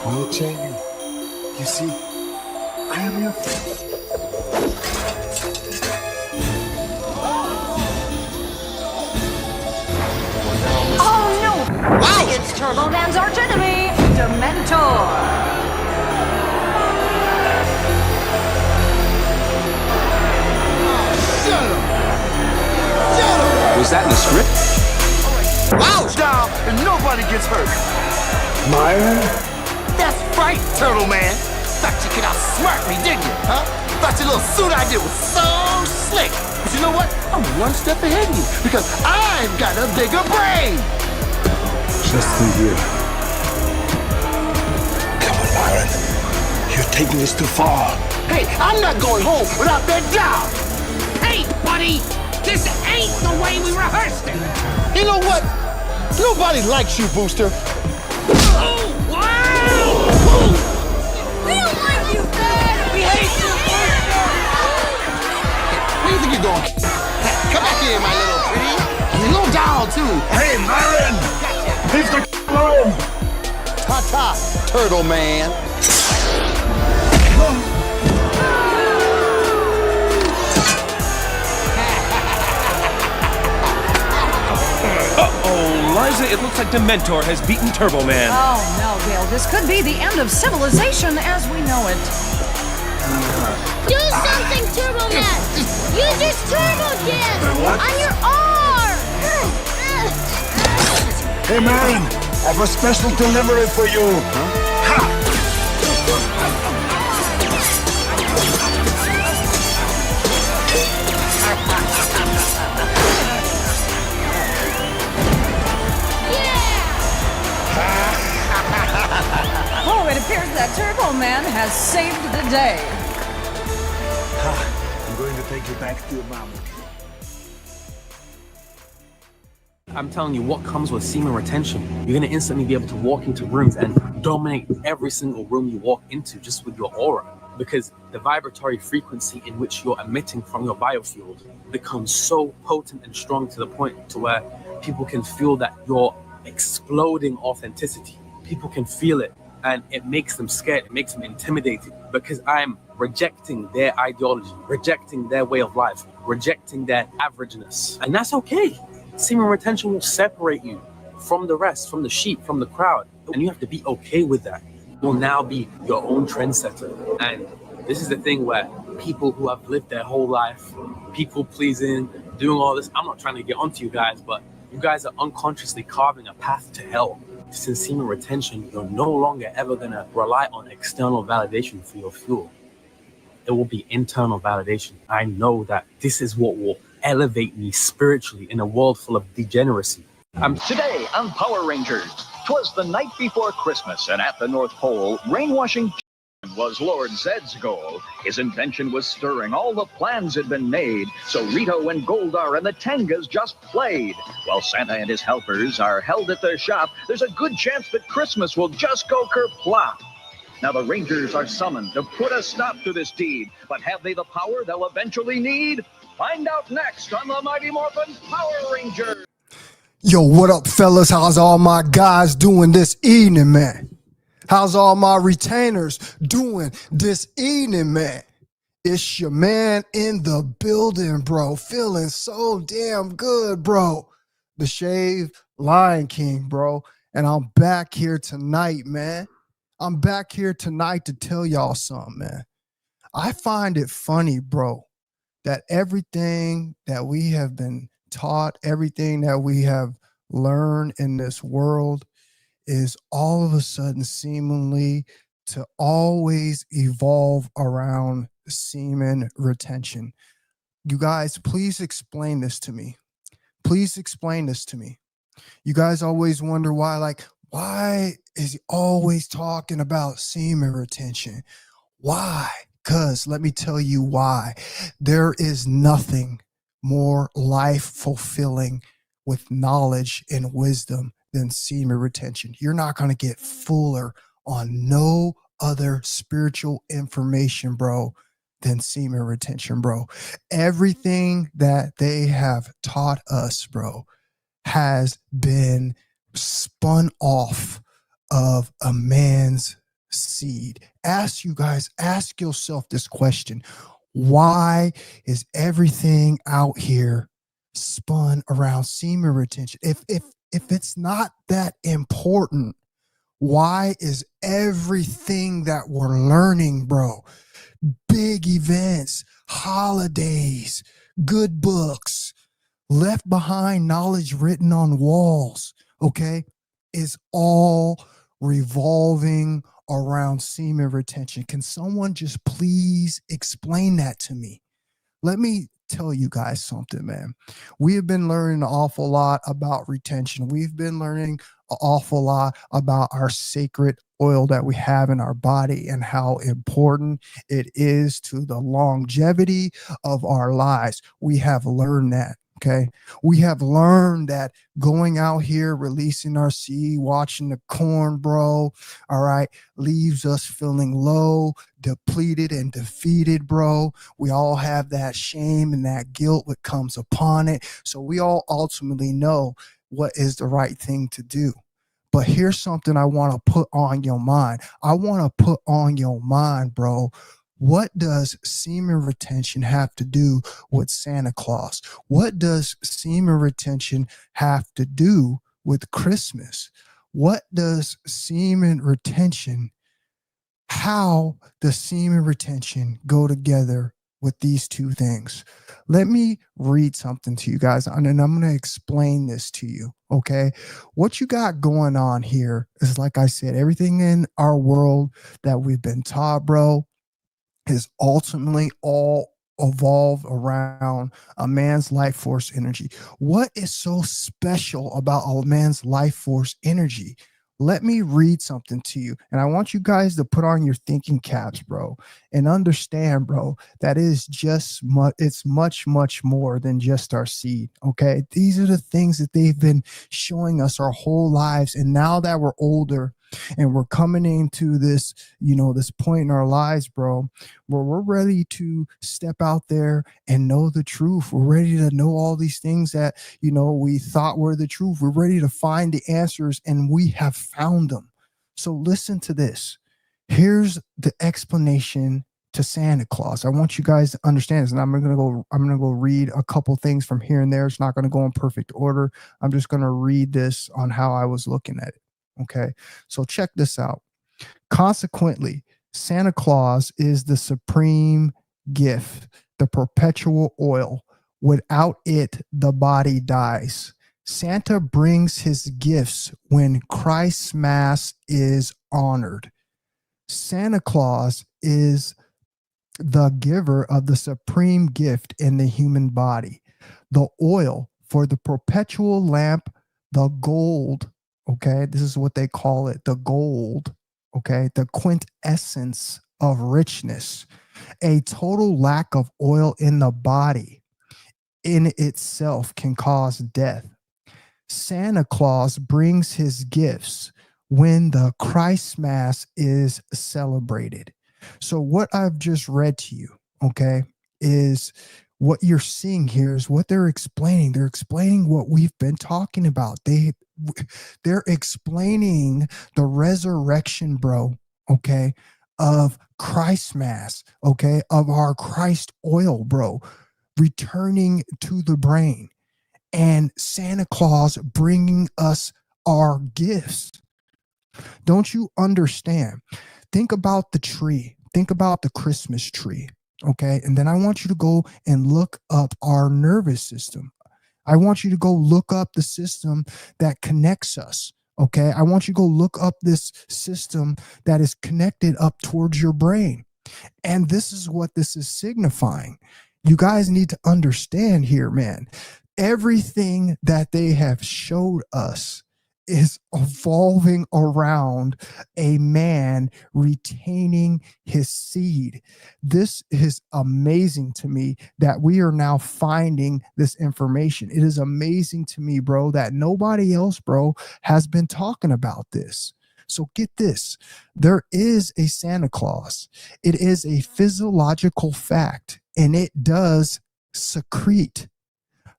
No, Jamie. You see, I am your friend. Oh no! Wow! It's Turbo Man's arch enemy, Dementor! Was that in the script? Wow! Down and nobody gets hurt. Myron? That's right, Turtle Man. Thought you could outsmart me, didn't you? Huh? Thought your little suit idea was so slick. But you know what? I'm one step ahead of you because I've got a bigger brain. Just for you. Come on, Myron. You're taking this too far. Hey, I'm not going home without that job. Hey, buddy! This ain't the way we rehearsed it! You know what? Nobody likes you, Booster. Oh, wow! We don't like you, Fab! We hate you! Where do you think you're going? Come back here, my little pretty. And your little doll, too. Hey, Myron! He's the room! Ta-ta, Turtle Man. Uh-oh, Liza, it looks like Dementor has beaten Turbo Man. Oh no, Gale, this could be the end of civilization as we know it. Do something, Turbo Man! Use your Turbo Dance on your arm! Hey, Myron, I have a special delivery for you. Ha! Oh, it appears that Turbo Man has saved the day. I'm going to take you back to your mama. I'm telling you, what comes with semen retention, you're going to instantly be able to walk into rooms and dominate every single room you walk into just with your aura. Because the vibratory frequency in which you're emitting from your biofield becomes so potent and strong to the point to where people can feel that you're exploding authenticity. People can feel it, and it makes them scared, it makes them intimidated, because I'm rejecting their ideology, rejecting their way of life, rejecting their averageness. And that's okay. Semen retention will separate you from the rest, from the sheep, from the crowd. And you have to be okay with that. You'll now be your own trendsetter. And this is the thing where people who have lived their whole life, people pleasing, doing all this, I'm not trying to get onto you guys, but you guys are unconsciously carving a path to hell. Since semen retention, you're no longer ever going to rely on external validation for your fuel. It will be internal validation. I know that this is what will elevate me spiritually in a world full of degeneracy. Today on Power Rangers, 'twas the night before Christmas, and at the North Pole, brainwashing was Lord Zed's goal. His invention was stirring, all the plans had been made, so Rito and Goldar and the Tengas just played. While Santa and his helpers are held at their shop, there's a good chance that Christmas will just go kerplop. Now the Rangers are summoned to put a stop to this deed, but have they the power they'll eventually need? Find out next on the Mighty Morphin Power Rangers. Yo, what up, fellas? How's all my guys doing this evening, man? How's all my retainers doing this evening, man? It's your man in the building, bro. Feeling so damn good, bro. The TheShavedLionKing, bro. And I'm back here tonight, man. I'm back here tonight to tell y'all something, man. I find it funny, bro, that everything that we have been taught, everything that we have learned in this world is all of a sudden seemingly to always evolve around semen retention. You guys, please explain this to me. Please explain this to me. You guys always wonder why is he always talking about semen retention? Why? Because let me tell you why. There is nothing more life fulfilling with knowledge and wisdom than semen retention. You're not going to get fuller on no other spiritual information, bro, than semen retention, bro. Everything that they have taught us, bro, has been spun off of a man's seed. Ask yourself this question. Why is everything out here spun around semen retention? If it's not that important, why is everything that we're learning, bro, big events, holidays, good books, left behind knowledge written on walls, okay, is all revolving around semen retention? Can someone just please explain that to me? Let me tell you guys something, man. We have been learning an awful lot about retention. We've been learning an awful lot about our sacred oil that we have in our body and how important it is to the longevity of our lives. We have learned that. Okay. We have learned that going out here, releasing our seed, watching the corn, bro, all right, leaves us feeling low, depleted, and defeated, bro. We all have that shame and that guilt that comes upon it. So we all ultimately know what is the right thing to do. But here's something I want to put on your mind. I want to put on your mind, bro. What does semen retention have to do with Santa Claus? What does semen retention have to do with Christmas? What does semen retention, how does semen retention go together with these two things? Let me read something to you guys, and then I'm going to explain this to you, okay? What you got going on here is, like I said, everything in our world that we've been taught, bro, is ultimately all evolved around a man's life force energy. What is so special about a man's life force energy? Let me read something to you, and I want you guys to put on your thinking caps, bro, and understand, bro, that is just it's much more than just our seed. Okay, these are the things that they've been showing us our whole lives, and now that we're older and we're coming into this, this point in our lives, bro, where we're ready to step out there and know the truth. We're ready to know all these things that, we thought were the truth. We're ready to find the answers, and we have found them. So listen to this. Here's the explanation to Santa Claus. I want you guys to understand this, and I'm gonna go read a couple things from here and there. It's not gonna go in perfect order. I'm just gonna read this on how I was looking at it. Okay, so check this out. Consequently, Santa Claus is the supreme gift, the perpetual oil. Without it, the body dies. Santa brings his gifts when Christ's Mass is honored. Santa Claus is the giver of the supreme gift in the human body, the oil for the perpetual lamp, the gold. Okay, this is what they call it, the gold. Okay, the quintessence of richness. A total lack of oil in the body in itself can cause death. Santa Claus brings his gifts when the Christ Mass is celebrated. So what I've just read to you, okay, is what you're seeing here is what they're explaining. They're explaining what we've been talking about. They're explaining the resurrection, bro, okay, of Christ Mass, okay, of our Christ oil, bro, returning to the brain, and Santa Claus bringing us our gifts. Don't you understand? Think about the tree. Think about the Christmas tree, okay? And then I want you to go and look up our nervous system. I want you to go look up the system that connects us, okay? I want you to go look up this system that is connected up towards your brain. And this is what this is signifying. You guys need to understand here, man. Everything that they have showed us is evolving around a man retaining his seed. This is amazing to me that we are now finding this information. It is amazing to me, bro, that nobody else, bro, has been talking about this. So get this. There is a Santa Claus. It is a physiological fact, and it does secrete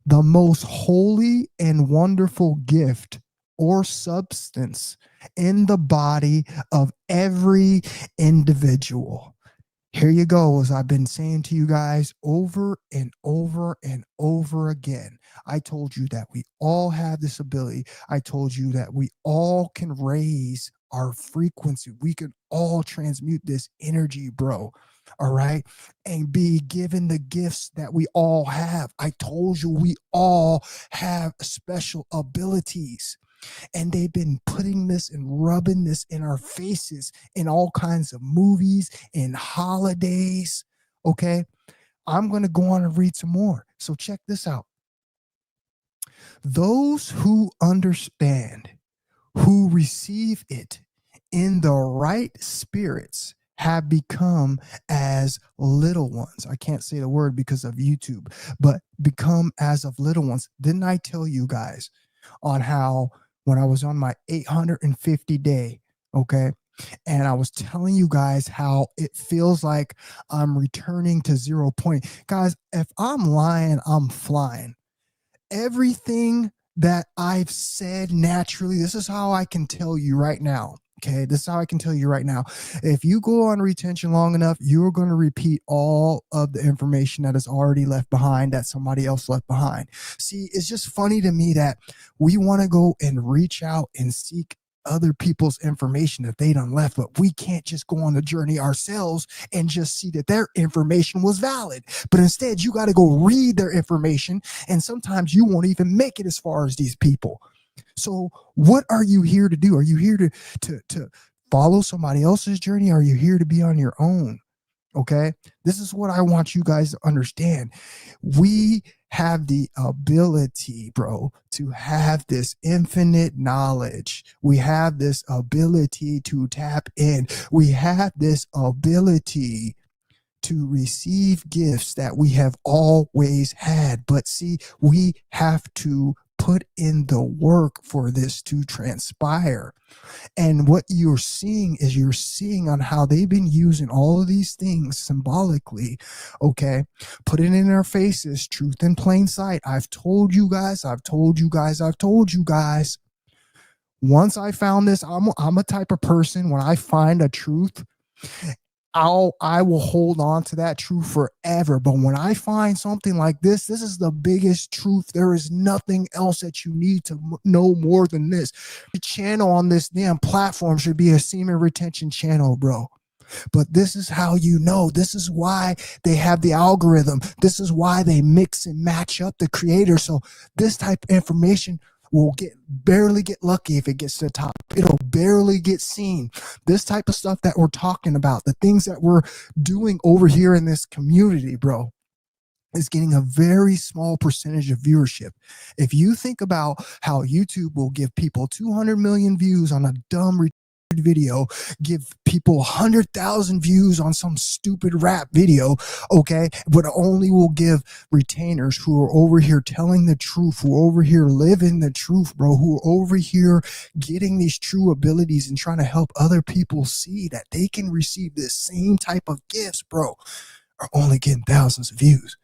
the most holy and wonderful gift, or substance in the body of every individual. Here you go, as I've been saying to you guys over and over and over again. I told you that we all have this ability. I told you that we all can raise our frequency. We can all transmute this energy, bro. All right. And be given the gifts that we all have. I told you we all have special abilities. And they've been putting this and rubbing this in our faces in all kinds of movies and holidays. Okay. I'm going to go on and read some more. So check this out. Those who understand, who receive it in the right spirits, have become as little ones. I can't say the word because of YouTube, but become as of little ones. Didn't I tell you guys on how when I was on my 850 day, okay, and I was telling you guys how it feels like I'm returning to 0 point. Guys, if I'm lying, I'm flying. Everything that I've said naturally, this is how I can tell you right now. Okay, this is how I can tell you right now. If you go on retention long enough, you're going to repeat all of the information that is already left behind, that somebody else left behind. See, it's just funny to me that we want to go and reach out and seek other people's information that they done left, but we can't just go on the journey ourselves and just see that their information was valid. But instead, you got to go read their information, and sometimes you won't even make it as far as these people. So what are you here to do? Are you here to follow somebody else's journey? Are you here to be on your own? Okay, this is what I want you guys to understand. We have the ability, bro, to have this infinite knowledge. We have this ability to tap in. We have this ability to receive gifts that we have always had. But see, we have to put in the work for this to transpire. And what you're seeing is you're seeing on how they've been using all of these things symbolically. Okay, put it in our faces, truth in plain sight. I've told you guys. Once I found this, I'm a type of person, when I find a truth, I will hold on to that truth forever. But when I find something like this is the biggest truth. There is nothing else that you need to know more than this. The channel on this damn platform should be a semen retention channel, bro. But this is how you know. This is why they have the algorithm. This is why they mix and match up the creator. So this type of information will barely get lucky if it gets to the top. It'll barely get seen. This type of stuff that we're talking about, the things that we're doing over here in this community, bro, is getting a very small percentage of viewership. If you think about how YouTube will give people 200 million views on a dumb video, give people 100,000 views on some stupid rap video, okay, but only will give retainers who are over here telling the truth, who are over here living the truth, bro, who are over here getting these true abilities and trying to help other people see that they can receive this same type of gifts, bro, are only getting thousands of views.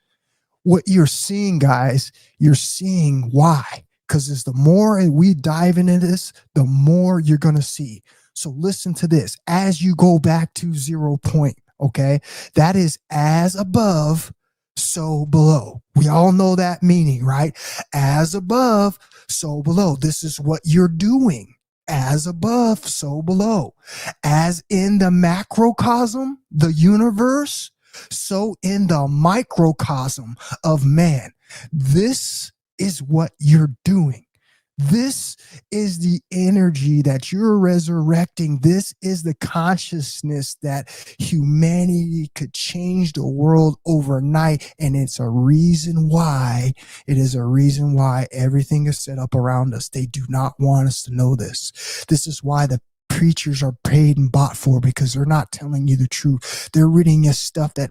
What you're seeing, guys, you're seeing why. Because as the more we dive into this, the more you're going to see. So listen to this. As you go back to 0 point, okay, that is as above, so below. We all know that meaning, right? As above, so below. This is what you're doing. As above, so below. As in the macrocosm, the universe, so in the microcosm of man. This is what you're doing. This is the energy that you're resurrecting. This is the consciousness that humanity could change the world overnight. And it's a reason why, everything is set up around us. They do not want us to know this. This is why the preachers are paid and bought for, because they're not telling you the truth. They're reading you stuff that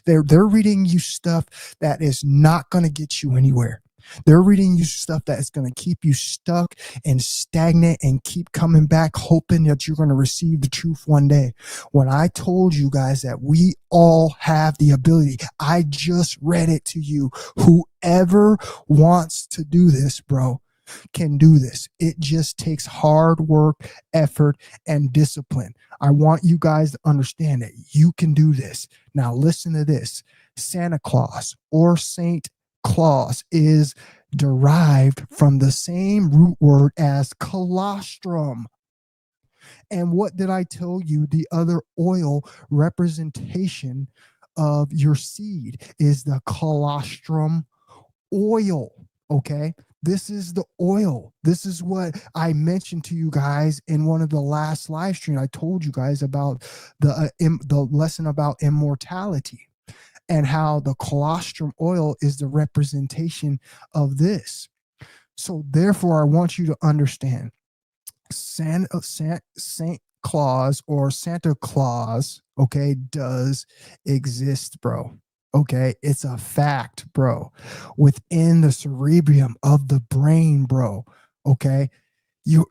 they're reading you stuff that is not going to get you anywhere. They're reading you stuff that is going to keep you stuck and stagnant and keep coming back, hoping that you're going to receive the truth one day. When I told you guys that we all have the ability, I just read it to you. Whoever wants to do this, bro, can do this. It just takes hard work, effort, and discipline. I want you guys to understand that you can do this. Now, listen to this. Santa Claus or Saint Claus is derived from the same root word as colostrum. And what did I tell you? The other oil representation of your seed is the colostrum oil. Okay. This is the oil. This is what I mentioned to you guys in one of the last live streams. I told you guys about the lesson about immortality and how the colostrum oil is the representation of this. So therefore, I want you to understand Saint Claus or Santa Claus, okay, does exist, bro. Okay, it's a fact, bro. Within the cerebrum of the brain, bro. Okay,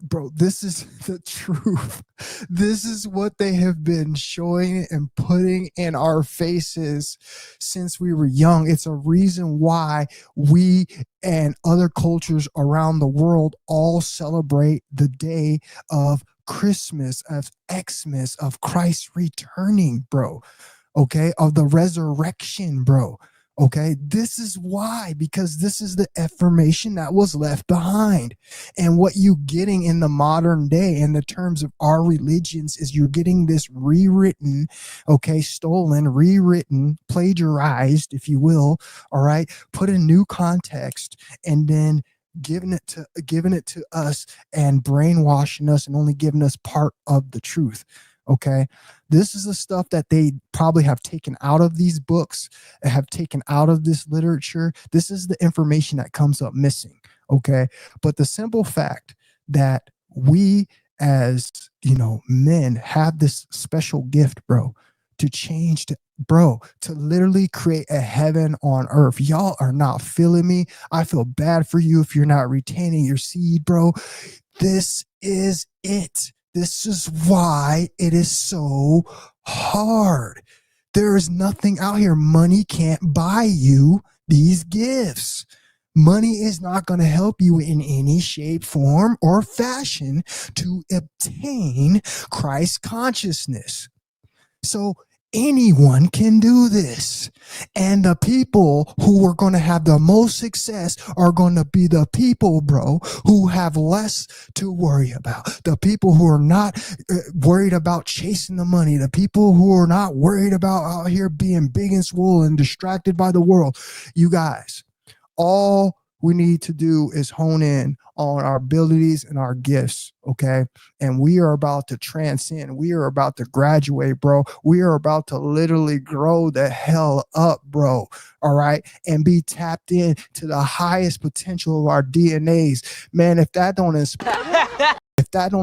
bro, this is the truth. This is what they have been showing and putting in our faces since we were young. It's a reason why we and other cultures around the world all celebrate the day of Christmas, of Xmas, of Christ returning, bro. Okay, of the resurrection, bro. Okay, this is why, because this is the information that was left behind. And what you getting in the modern day in the terms of our religions is you're getting this rewritten, okay, stolen, rewritten, plagiarized, if you will, all right, put in new context and then giving it to us and brainwashing us and only giving us part of the truth. Okay, this is the stuff that they probably have taken out of these books, have taken out of this literature. This is the information that comes up missing. Okay, but the simple fact that we as, men have this special gift, bro, to change, to literally create a heaven on earth. Y'all are not feeling me. I feel bad for you if you're not retaining your seed, bro. This is it. This is why it is so hard. There is nothing out here. Money can't buy you these gifts. Money is not going to help you in any shape, form, or fashion to obtain Christ consciousness. So anyone can do this. And the people who are going to have the most success are going to be the people, bro, who have less to worry about. The people who are not worried about chasing the money. The people who are not worried about out here being big and swole and distracted by the world. You guys, all we need to do is hone in on our abilities and our gifts, okay? And we are about to transcend. We are about to graduate, bro. We are about to literally grow the hell up, bro, all right? And be tapped in to the highest potential of our DNAs. Man, if that don't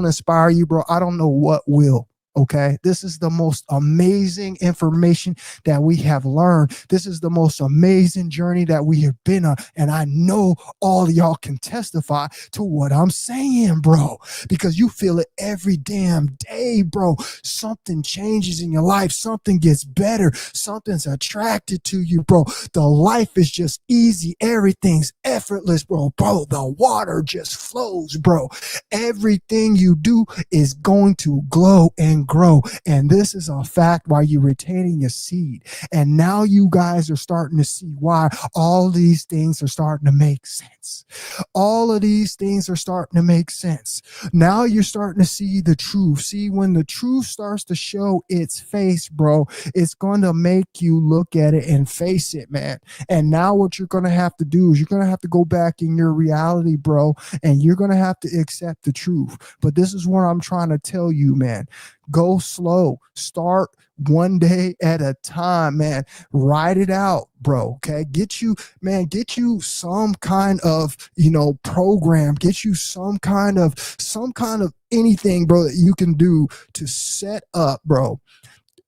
inspire you, bro, I don't know what will. Okay, this is the most amazing information that we have learned. This is the most amazing journey that we have been on. And I know all of y'all can testify to what I'm saying, bro, because you feel it every damn day, bro. Something changes in your life. Something gets better. Something's attracted to you, bro. The life is just easy. Everything's effortless, bro. Bro, the water just flows, bro. Everything you do is going to glow and grow. And this is a fact while you're retaining your seed. And now you guys are starting to see why all these things are starting to make sense. All of these things are starting to make sense. Now you're starting to see the truth. See, when the truth starts to show its face, bro, it's going to make you look at it and face it, man. And now what you're going to have to do is you're going to have to go back in your reality, bro, and you're going to have to accept the truth. But this is what I'm trying to tell you, man. Go slow. Start one day at a time, man. Ride it out, bro. Okay. Get you some kind of, program. Get you some kind of anything, bro, that you can do to set up, bro,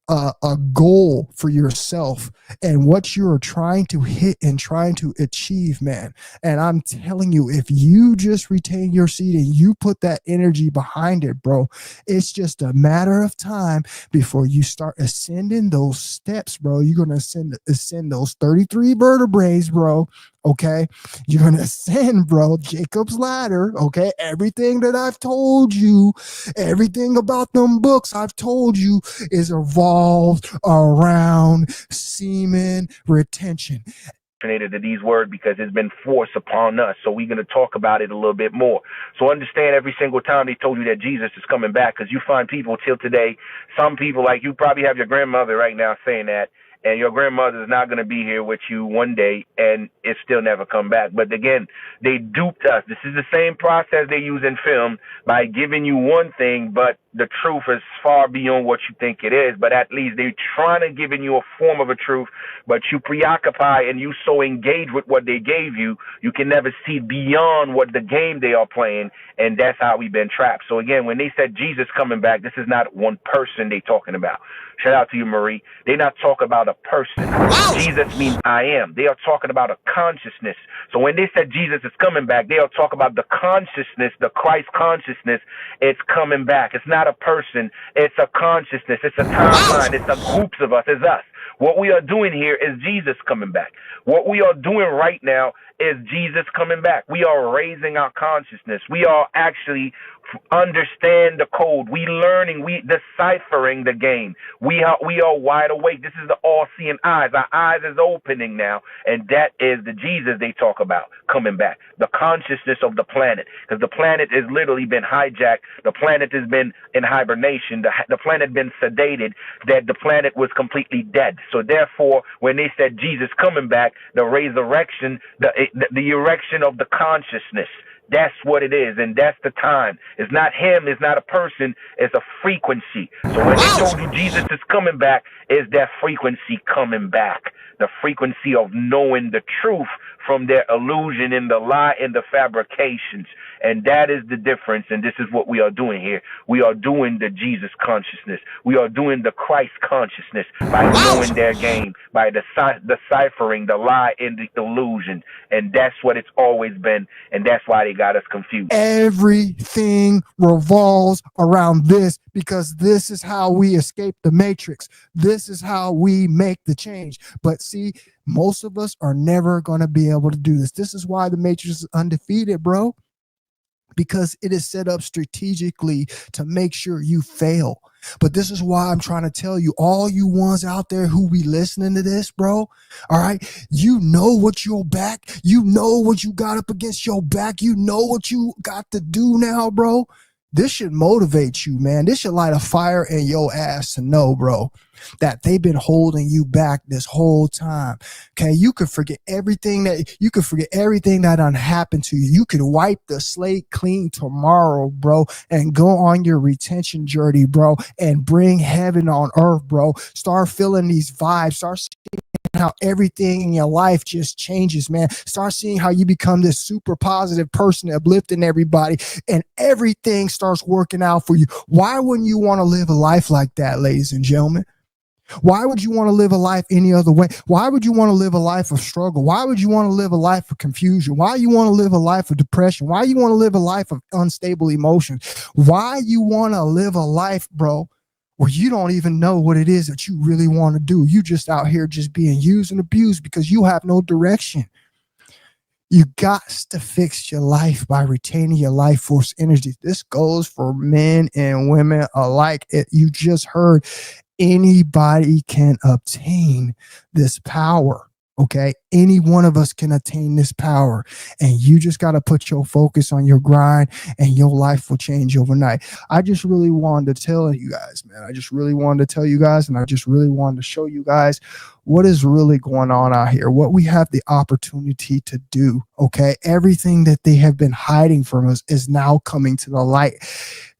a goal for yourself and what you're trying to hit and trying to achieve, man. And I'm telling you, if you just retain your seed and you put that energy behind it, bro, it's just a matter of time before you start ascending those steps, bro. You're going to ascend those 33 vertebrae, bro. Okay, you're gonna ascend, bro. Jacob's ladder. Okay, everything that I've told you, everything about them books I've told you is evolved around semen retention. To these words because it's been forced upon us. So we're going to talk about it a little bit more. So understand every single time they told you that Jesus is coming back, because you find people till today, some people, like you probably have your grandmother right now saying that, and your grandmother is not going to be here with you one day, and it still never come back. But again, they duped us. This is the same process they use in film by giving you one thing, but the truth is far beyond what you think it is. But at least they're trying to give you a form of a truth, but you preoccupy and you so engaged with what they gave you, you can never see beyond what the game they are playing, and that's how we've been trapped. So again, when they said Jesus coming back, this is not one person they talking about. Shout out to you, Marie. They not talk about a person. Jesus means I am. They are talking about a consciousness. So when they said Jesus is coming back, they are talking about the consciousness, the Christ consciousness. It's coming back. It's not a person. It's a consciousness. It's a timeline. It's a groups of us. It's us. What we are doing here is Jesus coming back. What we are doing right now is Jesus coming back. We are raising our consciousness. We are actually understand the code. We learning. We deciphering the game. We are wide awake. This is the all-seeing eyes. Our eyes is opening now, and that is the Jesus they talk about coming back. The consciousness of the planet, because the planet has literally been hijacked. The planet has been in hibernation. The planet been sedated. That the planet was completely dead. So therefore, when they said Jesus coming back, the resurrection, the erection of the consciousness. That's what it is, and that's the time. It's not him, it's not a person, it's a frequency. So when they told you Jesus is coming back, is that frequency coming back. The frequency of knowing the truth from their illusion and the lie and the fabrications. And that is the difference, and this is what we are doing here. We are doing the Jesus consciousness. We are doing the Christ consciousness by knowing their game, by deciphering the lie and the illusion. And that's what it's always been, and that's why they got us confused. Everything revolves around this, because this is how we escape the matrix. This is how we make the change. But see, most of us are never going to be able to do this. This is why the matrix is undefeated, bro. Because it is set up strategically to make sure you fail. But this is why I'm trying to tell you, all you ones out there who be listening to this, bro, all right, you know what your back, you know what you got up against your back, you know what you got to do now, bro. This should motivate you, man. This should light a fire in your ass to know, bro, that they've been holding you back this whole time. Okay, you could forget everything that done happened to you. You could wipe the slate clean tomorrow, bro, and go on your retention journey, bro, and bring heaven on earth, bro. Start feeling these vibes. Start seeing how everything in your life just changes, man. Start seeing how you become this super positive person, uplifting everybody, and everything starts working out for you. Why wouldn't you want to live a life like that, ladies and gentlemen? Why would you want to live a life any other way? Why would you want to live a life of struggle? Why would you want to live a life of confusion? Why you want to live a life of depression? Why you want to live a life of unstable emotions? Why you want to live a life, bro, where you don't even know what it is that you really want to do? You just out here just being used and abused because you have no direction. You got to fix your life by retaining your life force energy. This goes for men and women alike. You just heard, anybody can obtain this power. Okay, any one of us can attain this power, and you just got to put your focus on your grind, and your life will change overnight. I just really wanted to tell you guys, man. I just really wanted to tell you guys, and I just really wanted to show you guys what is really going on out here, what we have the opportunity to do. Okay, everything that they have been hiding from us is now coming to the light.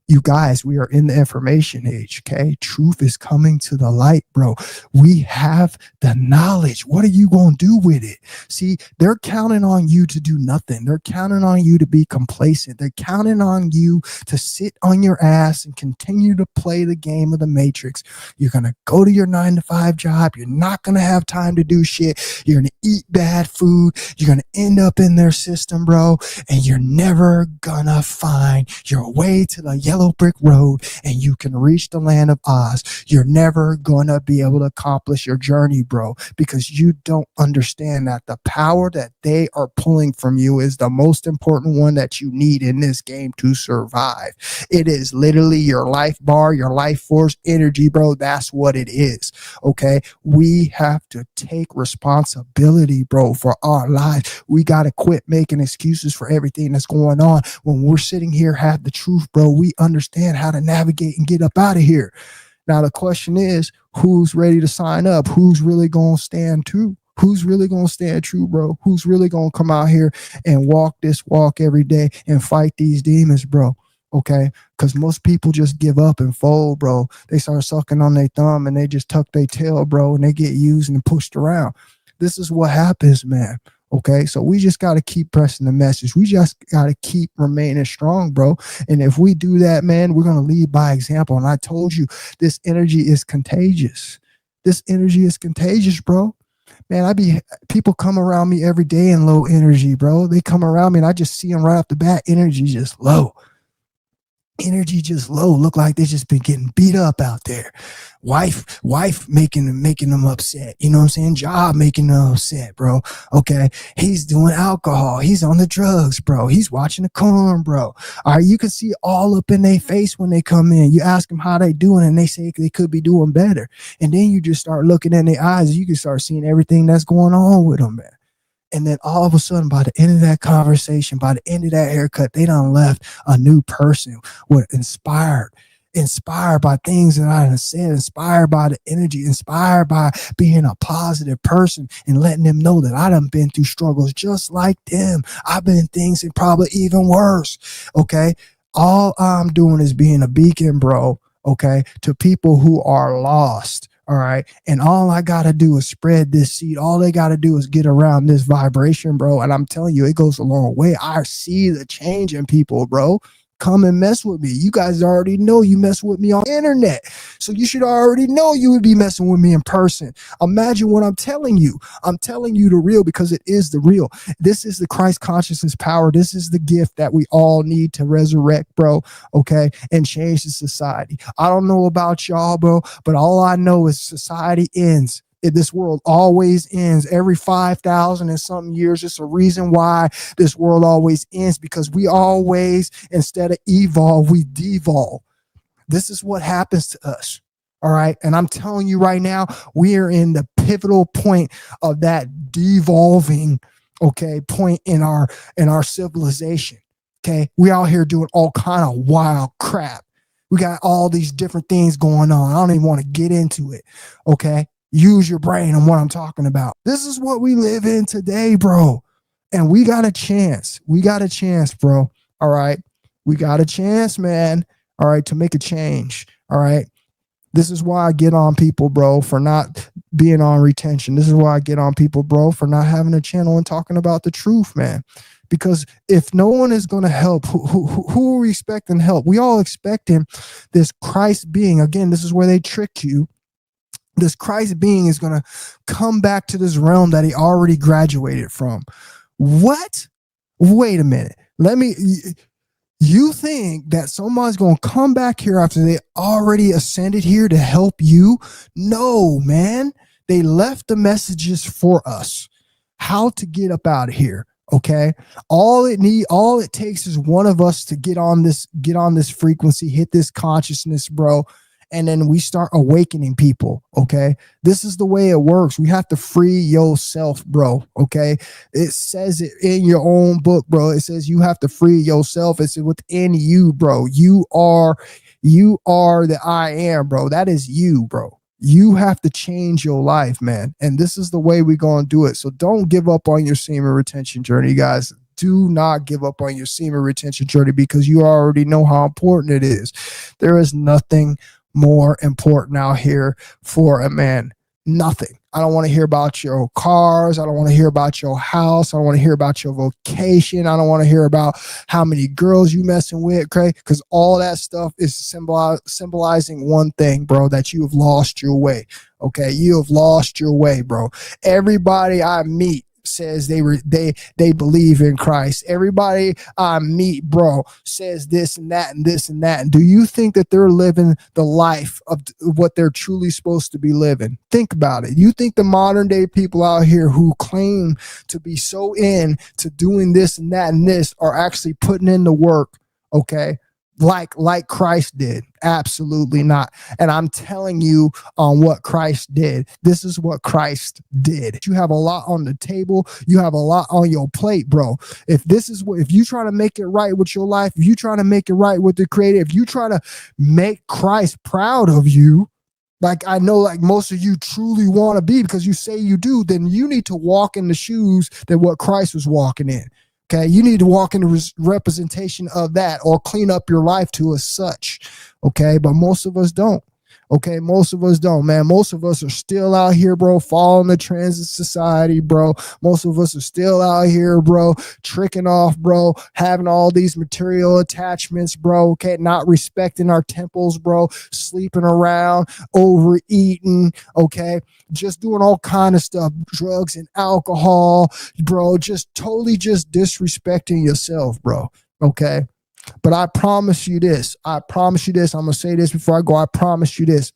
You guys, we are in the information age, okay? Truth is coming to the light, bro. We have the knowledge. What are you going to do with it? See, they're counting on you to do nothing. They're counting on you to be complacent. They're counting on you to sit on your ass and continue to play the game of the matrix. You're going to go to your 9-to-5 job. You're not going to have time to do shit. You're going to eat bad food. You're going to end up in their system, bro, and you're never going to find your way to the yellow brick road and you can reach the land of Oz, you're never going to be able to accomplish your journey, bro, because you don't understand that the power that they are pulling from you is the most important one that you need in this game to survive. It is literally your life bar, your life force energy, bro. That's what it is. Okay. We have to take responsibility, bro, for our lives. We got to quit making excuses for everything that's going on. When we're sitting here, have the truth, bro, we understand how to navigate and get up out of here. Now, the question is, who's ready to sign up? Who's really going to stand true? Who's really going to stand true, bro? Who's really going to come out here and walk this walk every day and fight these demons, bro? Okay, because most people just give up and fold, bro. They start sucking on their thumb and they just tuck their tail, bro, and they get used and pushed around. This is what happens, man. Okay, so we just got to keep pressing the message. We just got to keep remaining strong, bro. And if we do that, man, we're going to lead by example. And I told you, this energy is contagious. This energy is contagious, bro. Man, people come around me every day in low energy, bro. They come around me and I just see them right off the bat. Energy just low. Energy just low. Look like they just been getting beat up out there. Wife making them upset. You know what I'm saying? Job making them upset, bro. Okay. He's doing alcohol. He's on the drugs, bro. He's watching the corn, bro. All right. You can see all up in their face when they come in. You ask them how they doing and they say they could be doing better. And then you just start looking in their eyes. You can start seeing everything that's going on with them, man. And then all of a sudden, by the end of that conversation, by the end of that haircut, they done left a new person with inspired by things that I done said, inspired by the energy, inspired by being a positive person and letting them know that I done been through struggles just like them. I've been things and probably even worse. Okay. All I'm doing is being a beacon, bro. Okay. To people who are lost. All right. And all I got to do is spread this seed. All they got to do is get around this vibration, bro. And I'm telling you, it goes a long way. I see the change in people, bro. Come and mess with me. You guys already know you mess with me on the internet. So you should already know you would be messing with me in person. Imagine what I'm telling you. I'm telling you the real because it is the real. This is the Christ consciousness power. This is the gift that we all need to resurrect, bro. Okay. And change the society. I don't know about y'all, bro, but all I know is society ends. This world always ends every 5,000 and something years. It's a reason why this world always ends, because we always, instead of evolve, we devolve. This is what happens to us. All right. And I'm telling you right now, we are in the pivotal point of that devolving, okay, point in our civilization. Okay. We out here doing all kind of wild crap. We got all these different things going on. I don't even want to get into it. Okay. Use your brain on what I'm talking about. This is what we live in today, bro. And we got a chance. We got a chance, bro. All right. We got a chance, man. All right. To make a change. All right. This is why I get on people, bro, for not being on retention. This is why I get on people, bro, for not having a channel and talking about the truth, man. Because if no one is going to help, who are we expecting help? We all expecting this Christ being. Again, this is where they trick you. This Christ being is going to come back to this realm that he already graduated from. What? Wait a minute. You think that somebody's going to come back here after they already ascended here to help you? No, man. They left the messages for us. How to get up out of here. Okay. All it takes is one of us to get on this frequency, hit this consciousness, bro. And then we start awakening people. Okay. This is the way it works. We have to free yourself, bro. Okay. It says it in your own book, bro. It says you have to free yourself. It's within you, bro. You are the I am, bro. That is you, bro. You have to change your life, man. And this is the way we're going to do it. So don't give up on your semen retention journey, guys. Do not give up on your semen retention journey, because you already know how important it is. There is nothing more important out here for a man. Nothing. I don't want to hear about your cars. I don't want to hear about your house. I don't want to hear about your vocation. I don't want to hear about how many girls you messing with, okay? Because all that stuff is symbolizing one thing, bro, that you have lost your way, okay? You have lost your way, bro. Everybody I meet says they believe in Christ. Everybody I meet, bro, says this and that and this and that. And do you think that they're living the life of what they're truly supposed to be living? Think about it. You think the modern day people out here who claim to be so in to doing this and that and this are actually putting in the work, okay? Like Christ did? Absolutely not. And I'm telling you on what Christ did. This is what Christ did. You have a lot on the table. You have a lot on your plate, bro. If you try to make it right with your life, if you try to make it right with the Creator, if you try to make Christ proud of you, like I know like most of you truly want to be because you say you do, then you need to walk in the shoes that what Christ was walking in. Okay, you need to walk in the representation of that or clean up your life to as such. Okay, but most of us don't. Okay, most of us don't, man. Most of us are still out here, bro, following the trends of society, bro. Most of us are still out here, bro, tricking off, bro, having all these material attachments, bro. Okay, not respecting our temples, bro, sleeping around, overeating, okay, just doing all kind of stuff, drugs and alcohol, bro, just totally just disrespecting yourself, bro. Okay. But I promise you this. I'm going to say this before I go. I promise you this.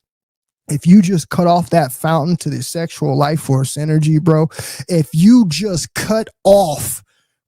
If you just cut off that fountain to the sexual life force energy, bro, if you just cut off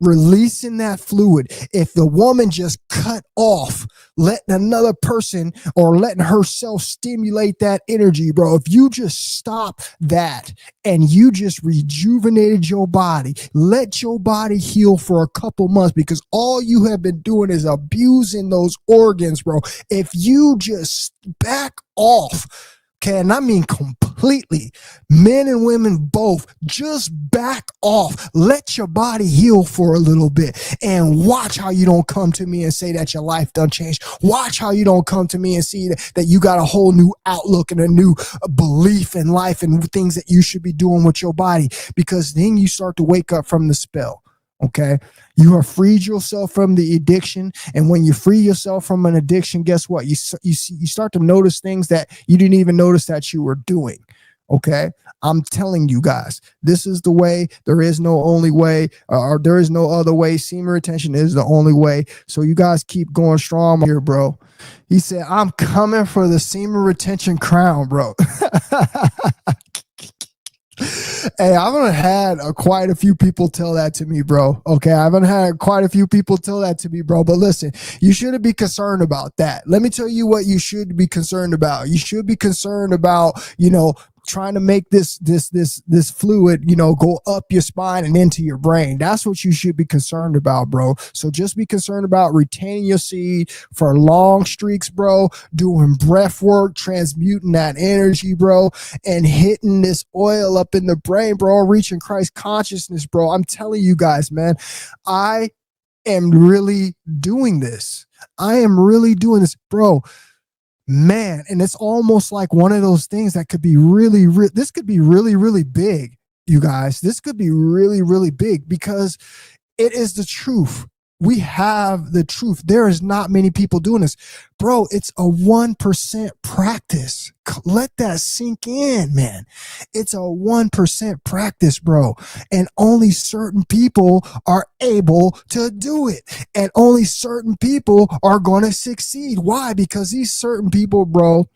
releasing that fluid, if the woman just cut off letting another person or letting herself stimulate that energy, bro, if you just stop that and you just rejuvenated your body, let your body heal for a couple months, because all you have been doing is abusing those organs, bro. If you just back off, okay, and I mean completely, men and women both, just back off. Let your body heal for a little bit and watch how you don't come to me and say that your life done changed. Watch how you don't come to me and see that you got a whole new outlook and a new belief in life and things that you should be doing with your body, because then you start to wake up from the spell. Okay, you have freed yourself from the addiction, and when you free yourself from an addiction, guess what? You start to notice things that you didn't even notice that you were doing. Okay, I'm telling you guys, this is the way. There is no only way, or there is no other way. Semen retention is the only way. So you guys keep going strong here, bro. He said, "I'm coming for the semen retention crown, bro." Hey, I've had quite a few people tell that to me, bro. Okay, I've had quite a few people tell that to me, bro. But listen, you shouldn't be concerned about that. Let me tell you what you should be concerned about. You should be concerned about, trying to make this fluid, go up your spine and into your brain. That's what you should be concerned about, bro. So just be concerned about retaining your seed for long streaks, bro, doing breath work, transmuting that energy, bro, and hitting this oil up in the brain, bro, reaching Christ consciousness, bro. I'm telling you guys, man, I am really doing this. I am really doing this, bro. Man, and it's almost like one of those things that could be this could be really, really big, you guys. This could be really, really big because it is the truth. We have the truth. There is not many people doing this. Bro, it's a 1% practice. Let that sink in, man. It's a 1% practice, bro. And only certain people are able to do it. And only certain people are going to succeed. Why? Because these certain people, bro,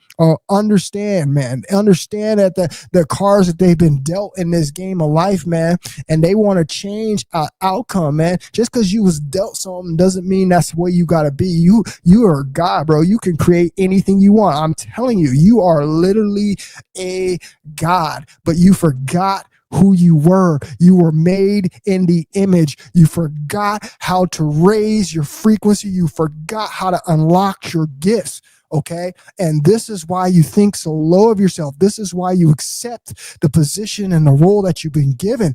understand that the cards that they've been dealt in this game of life, man, and they want to change outcome, man. Just because you was dealt something doesn't mean that's the way you got to be. You are God, bro. You can create anything you want. I'm telling you, you are literally a God, but you forgot who you were. You were made in the image. You forgot how to raise your frequency. You forgot how to unlock your gifts. Okay. And this is why you think so low of yourself. This is why you accept the position and the role that you've been given.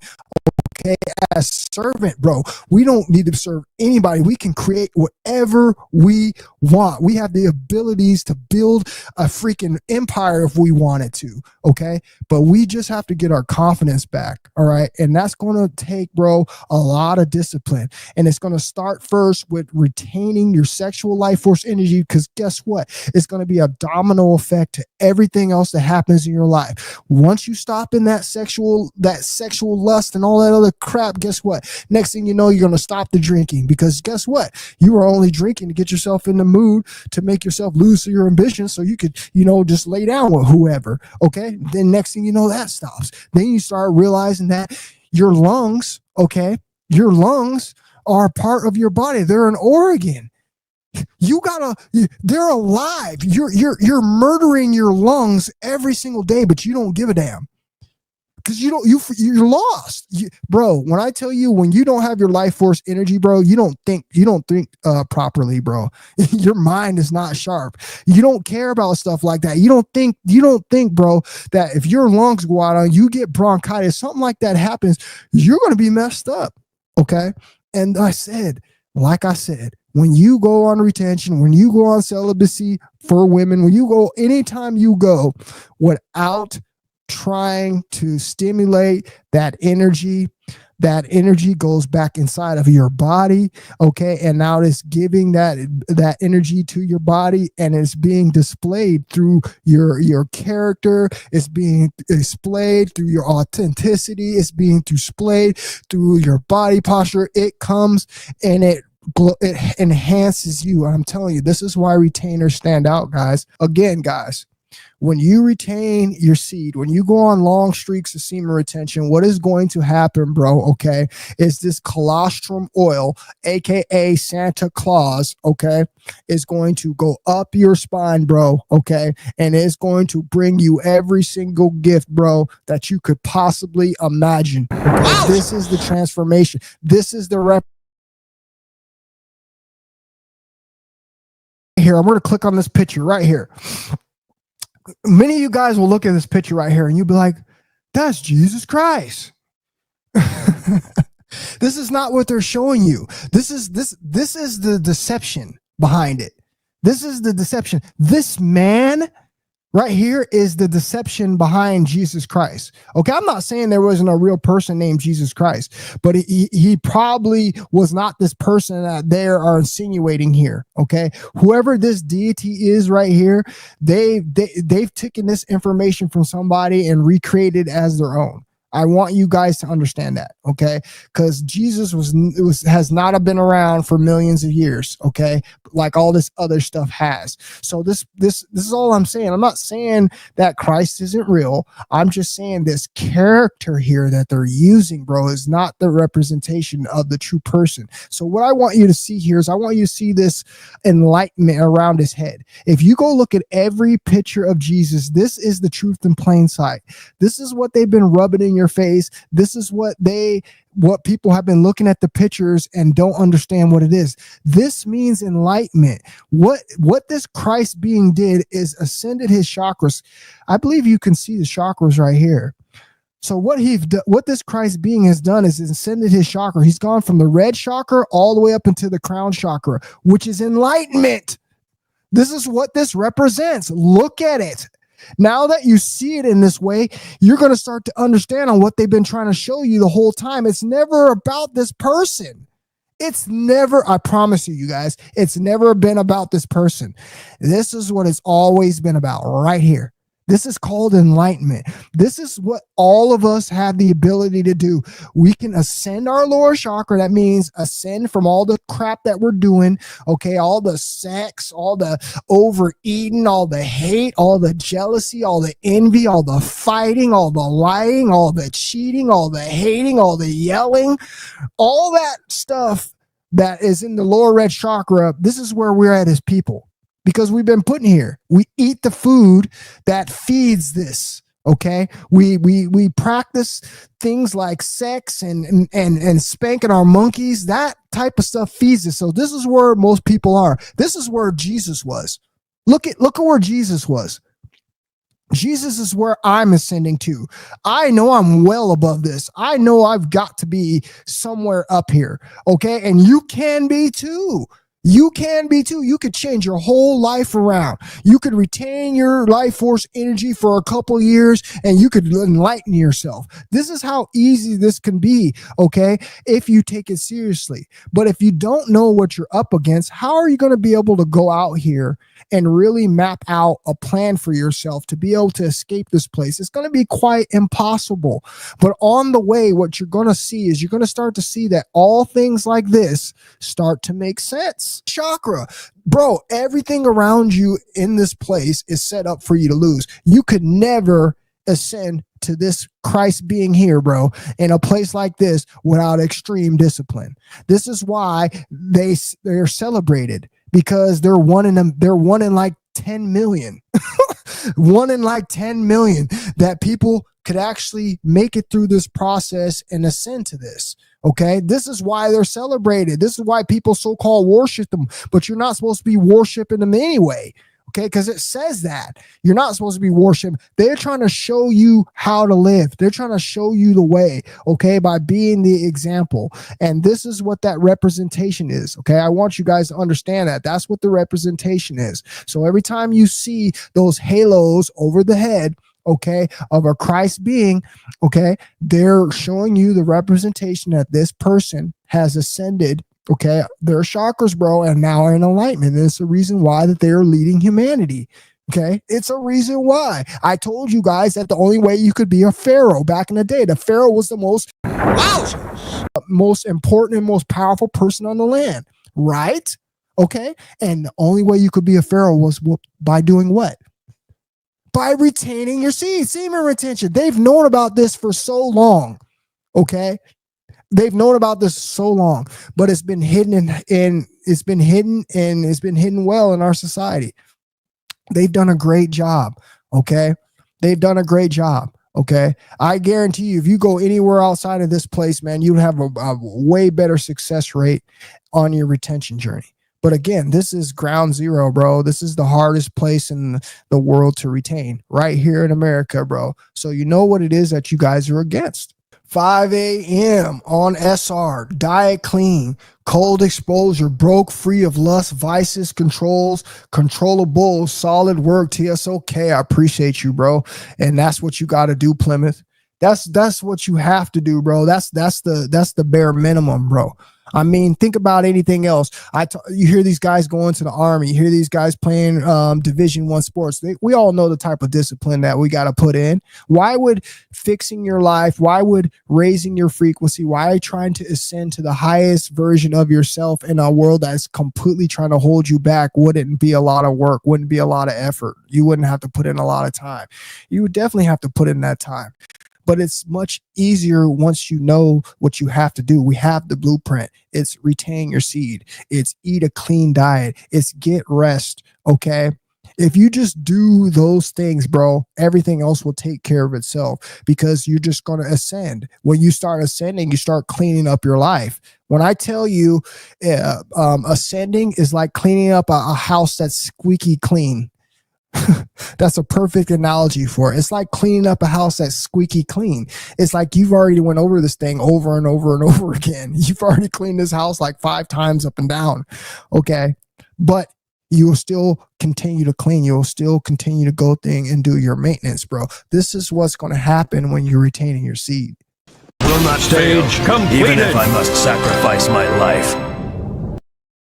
Okay, as servant, bro. We don't need to serve anybody. We can create whatever we want. We have the abilities to build a freaking empire if we wanted to. Okay, but we just have to get our confidence back. All right, and that's going to take, bro, a lot of discipline. And it's going to start first with retaining your sexual life force energy, because guess what? It's going to be a domino effect to everything else that happens in your life. Once you stop in that sexual lust and all that other the crap, guess what? Next thing you know, you're going to stop the drinking, because guess what? You were only drinking to get yourself in the mood to make yourself lose your ambition so you could, just lay down with whoever. Okay. Then next thing you know, that stops. Then you start realizing that your lungs, okay, your lungs are a part of your body. They're an organ. They're alive. You're murdering your lungs every single day, but you don't give a damn. Because you're lost, bro. When I tell you, when you don't have your life force energy, bro, you don't think properly, bro. Your mind is not sharp. You don't care about stuff like that. You don't think, bro, that if your lungs go out on you, get bronchitis, something like that happens, you're going to be messed up. Okay. And like I said, when you go on retention, when you go on celibacy for women, when you go, anytime you go without trying to stimulate that energy goes back inside of your body. Okay. And now it's giving that energy to your body, and it's being displayed through your character. It's being displayed through your authenticity. It's being displayed through your body posture. It comes and it enhances you. I'm telling you, this is why retainers stand out, guys. Again, guys, when you retain your seed, when you go on long streaks of semen retention, what is going to happen, bro, okay, is this colostrum oil, aka Santa Claus, okay, is going to go up your spine, bro, okay, and it's going to bring you every single gift, bro, that you could possibly imagine. Okay? This is the transformation. This is the here. I'm going to click on this picture right here. Many of you guys will look at this picture right here and you'll be like, that's Jesus Christ. This is not what they're showing you. This is the deception behind it. This is the deception. This man right here is the deception behind Jesus Christ. Okay, I'm not saying there wasn't a real person named Jesus Christ, but he probably was not this person that they are insinuating here. Okay, whoever this deity is right here, they've taken this information from somebody and recreated it as their own. I want you guys to understand that, okay? Because Jesus has not been around for millions of years, okay? Like all this other stuff has. So this is all I'm saying. I'm not saying that Christ isn't real. I'm just saying this character here that they're using, bro, is not the representation of the true person. So what I want you to see here is I want you to see this enlightenment around his head. If you go look at every picture of Jesus, this is the truth in plain sight. This is what they've been rubbing in your face. This is what people have been looking at the pictures and don't understand what it is. This means enlightenment. What this Christ being did is ascended his chakras. I believe you can see the chakras right here. So what this Christ being has done is ascended his chakra. He's gone from the red chakra all the way up into the crown chakra, which is enlightenment. This is what this represents. Look at it. Now that you see it in this way, you're going to start to understand on what they've been trying to show you the whole time. It's never about this person. It's never, I promise you guys, it's never been about this person. This is what it's always been about right here. This is called enlightenment. This is what all of us have the ability to do. We can ascend our lower chakra. That means ascend from all the crap that we're doing. Okay, all the sex, all the overeating, all the hate, all the jealousy, all the envy, all the fighting, all the lying, all the cheating, all the hating, all the yelling, all that stuff that is in the lower red chakra. This is where we're at as people. Because we've been put in here. We eat the food that feeds this. Okay. We practice things like sex and spanking our monkeys. That type of stuff feeds us. So this is where most people are. This is where Jesus was. Look at where Jesus was. Jesus is where I'm ascending to. I know I'm well above this. I know I've got to be somewhere up here. Okay. And you can be too. You can be too. You could change your whole life around. You could retain your life force energy for a couple years and you could enlighten yourself. This is how easy this can be, okay, if you take it seriously. But if you don't know what you're up against, how are you going to be able to go out here and really map out a plan for yourself to be able to escape this place, it's going to be quite impossible. But on the way, what you're going to see is you're going to start to see that all things like this start to make sense. Chakra, bro, everything around you in this place is set up for you to lose. You could never ascend to this Christ being here, bro, in a place like this without extreme discipline. This is why they're celebrated, because they're one in like 10 million. One in like 10 million that people could actually make it through this process and ascend to this. Okay, this is why they're celebrated. This is why people so-called worship them, but you're not supposed to be worshiping them anyway. Okay, because it says that you're not supposed to be worshiping. They're trying to show you how to live. They're trying to show you the way, okay, by being the example. And this is what that representation is. Okay, I want you guys to understand that. That's what the representation is. So every time you see those halos over the head, okay, of a Christ being, okay, they're showing you the representation that this person has ascended. Okay, they're chakras, bro, and now are in enlightenment. And it's the reason why that they are leading humanity. Okay, it's a reason why. I told you guys that the only way you could be a pharaoh back in the day, the pharaoh was the most important and most powerful person on the land, right? Okay, and the only way you could be a pharaoh was by doing what? By retaining your seed, semen retention. They've known about this for so long. Okay. They've known about this so long, but it's been hidden it's been hidden well in our society. They've done a great job. Okay. They've done a great job. Okay. I guarantee you, if you go anywhere outside of this place, man, you'd have a way better success rate on your retention journey. But again, this is ground zero, bro. This is the hardest place in the world to retain, right here in America, bro. So you know what it is that you guys are against. 5 a.m. on SR, diet clean, cold exposure, broke free of lust, vices, controls, controllable, solid work, TSOK. I appreciate you, bro. And that's what you got to do, Plymouth. That's what you have to do, bro. That's the bare minimum, bro. I mean, think about anything else. You hear these guys going to the Army. You hear these guys playing Division I sports. We all know the type of discipline that we got to put in. Why would fixing your life, why would raising your frequency, why trying to ascend to the highest version of yourself in a world that's completely trying to hold you back wouldn't be a lot of work, wouldn't be a lot of effort. You wouldn't have to put in a lot of time. You would definitely have to put in that time. But it's much easier once you know what you have to do. We have the blueprint. It's retain your seed. It's eat a clean diet. It's get rest. Okay. If you just do those things, bro, everything else will take care of itself, because you're just going to ascend. When you start ascending, you start cleaning up your life. When I tell you ascending is like cleaning up a house that's squeaky clean. That's a perfect analogy for it. It's like cleaning up a house that's squeaky clean. It's like you've already went over this thing over and over and over again. You've already cleaned this house like 5 times up and down. Okay. But you will still continue to clean. You will still continue to go and do your maintenance, bro. This is what's going to happen when you're retaining your seed. Will not stage completed. Even if I must sacrifice my life.